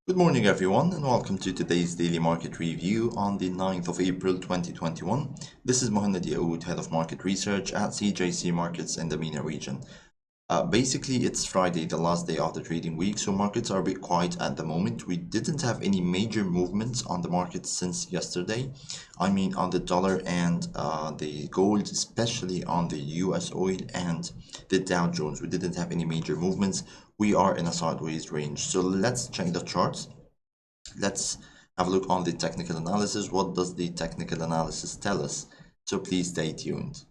Good morning, everyone, and welcome to today's daily market review on the 9th of April 2021. This is Mohammed Yaoud, Head of Market Research at CJC Markets in the MENA region. Basically, it's Friday, the last day of the trading week, so markets are a bit quiet at the moment. We didn't have any major movements on the market since yesterday. I mean, on the dollar and the gold, especially on the US oil and the Dow Jones. We didn't have any major movements. We are in a sideways range. So let's check the charts. Let's have a look on the technical analysis. What does the technical analysis tell us? So please stay tuned.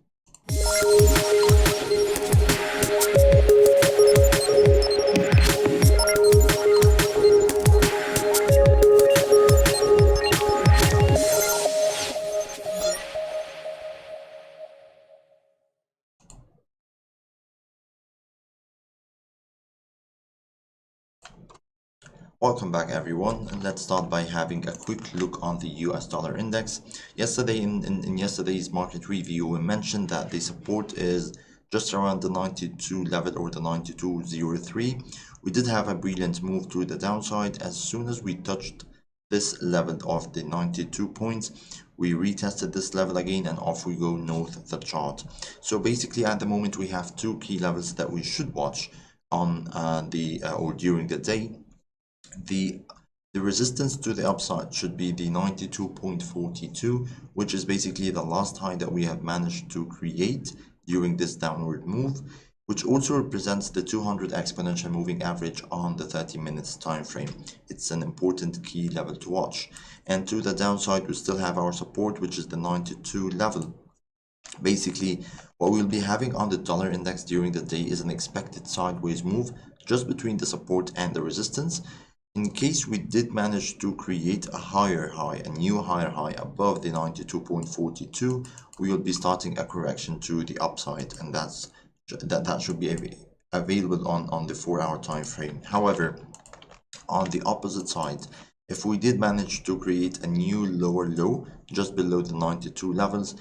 Welcome back, everyone, and let's start by having a quick look on the US dollar index. Yesterday, in yesterday's market review, we mentioned that the support is just around the 92 level or the 92.03. We did have a brilliant move to the downside. As soon as we touched this level of the 92 points, we retested this level again and off we go north the chart. So basically at the moment we have two key levels that we should watch on or during the day. The resistance to the upside should be the 92.42, which is basically the last high that we have managed to create during this downward move, which also represents the 200 exponential moving average on the 30 minutes time frame. It's an important key level to watch. And to the downside, we still have our support, which is the 92 level. Basically, what we'll be having on the dollar index during the day is an expected sideways move just between the support and the resistance. In case we did manage to create a higher high, a new higher high above the 92.42, we will be starting a correction to the upside, and that should be available on the 4-hour time frame. However, on the opposite side, if we did manage to create a new lower low just below the 92 levels,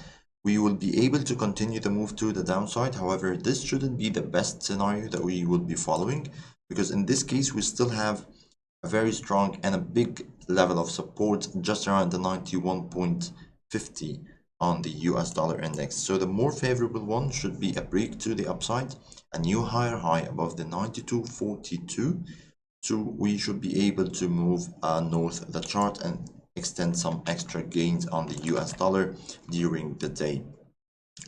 we will be able to continue the move to the downside. However, this shouldn't be the best scenario that we will be following, because in this case we still have a very strong and a big level of support just around the 91.50 on the US dollar index. So the more favorable one should be a break to the upside, a new higher high above the 92.42. So we should be able to move north the chart and extend some extra gains on the US dollar during the day.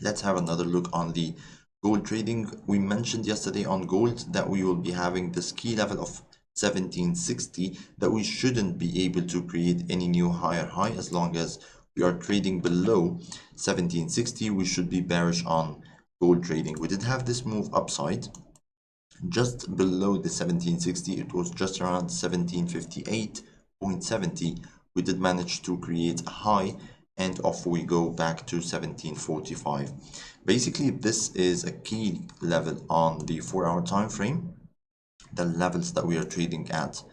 Let's have another look on the gold trading. We mentioned yesterday on gold that we will be having this key level of 1760, that we shouldn't be able to create any new higher high. As long as we are trading below 1760, we should be bearish on gold trading. We did have this move upside just below the 1760. It was just around 1758.70. We did manage to create a high and off we go back to 1745. Basically, this is a key level on the 4-hour time frame, the levels that we are trading at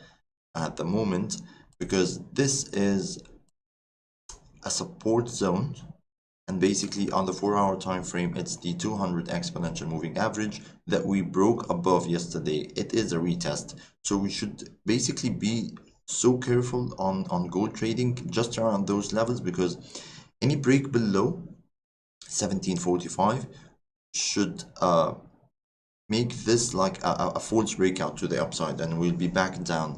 the moment, because this is a support zone, and basically on the 4-hour time frame it's the 200 exponential moving average that we broke above yesterday. It is a retest, so we should basically be so careful on gold trading just around those levels, because any break below 1745 should make this like a false breakout to the upside, and we'll be back down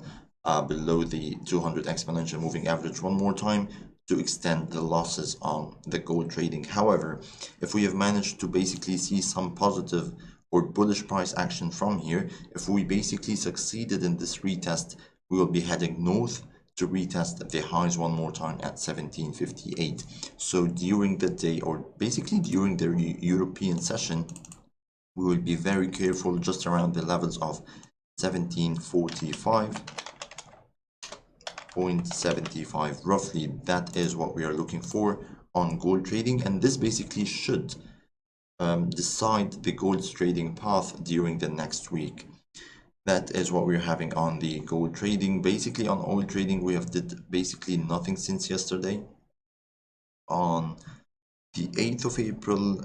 below the 200 exponential moving average one more time to extend the losses on the gold trading. However, if we have managed to basically see some positive or bullish price action from here, if we basically succeeded in this retest, we will be heading north to retest the highs one more time at 1758. So during the day, or basically during the European session, we will be very careful just around the levels of 1745.75 roughly. That is what we are looking for on gold trading, and this basically should decide the gold's trading path during the next week. That is what we're having on the gold trading. Basically on oil trading, we have did basically nothing since yesterday. On the 8th of April,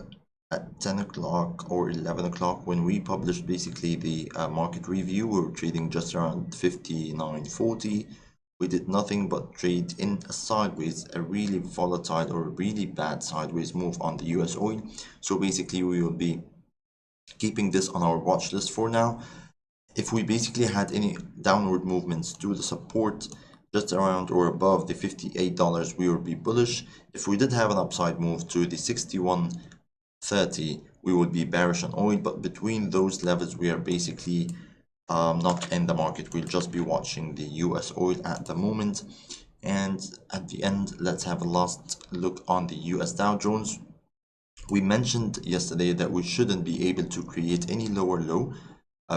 at 10 o'clock or 11 o'clock when we published basically the market review. We were trading just around 59.40. We did nothing but trade in a sideways, a really volatile or really bad sideways move on the US oil. So basically we will be keeping this on our watch list for now. If we basically had any downward movements to the support just around or above the $58, we would be bullish. If we did have an upside move to the 61.30, we would be bearish on oil, but between those levels we are basically not in the market. We'll just be watching the US oil at the moment. And at the end, let's have a last look on the US Dow Jones. We mentioned yesterday that we shouldn't be able to create any lower low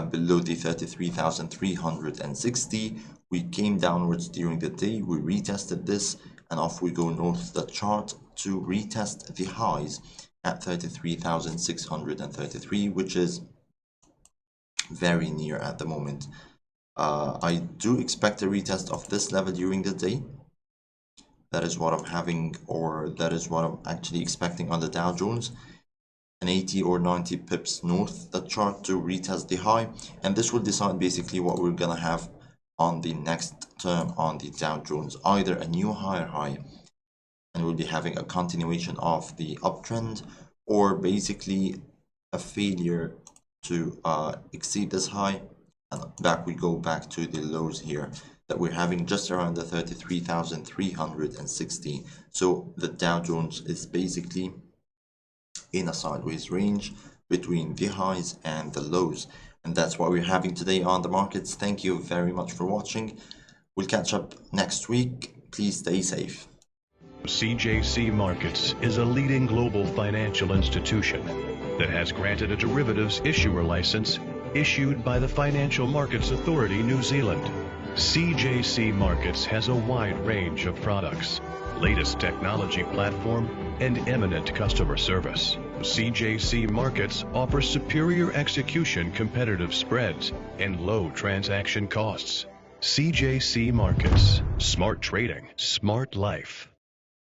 below the 33,360. We came downwards during the day, we retested this, and off we go north the chart to retest the highs at 33,633, which is very near at the moment. I do expect a retest of this level during the day. That is what I'm having, or that is what I'm actually expecting on the Dow Jones. An 80 or 90 pips north the chart to retest the high, and this will decide basically what we're gonna have on the next term on the Dow Jones, either a new higher high and we'll be having a continuation of the uptrend, or basically a failure to exceed this high, and back we go back to the lows here that we're having just around the 33,360. So the Dow Jones is basically in a sideways range between the highs and the lows, and that's what we're having today on the markets. Thank you very much for watching. We'll catch up next week. Please stay safe. CJC Markets is a leading global financial institution that has granted a derivatives issuer license issued by the Financial Markets Authority New Zealand. CJC Markets has a wide range of products, latest technology platform, and eminent customer service. CJC Markets offers superior execution, competitive spreads, and low transaction costs. CJC Markets. Smart trading, smart life.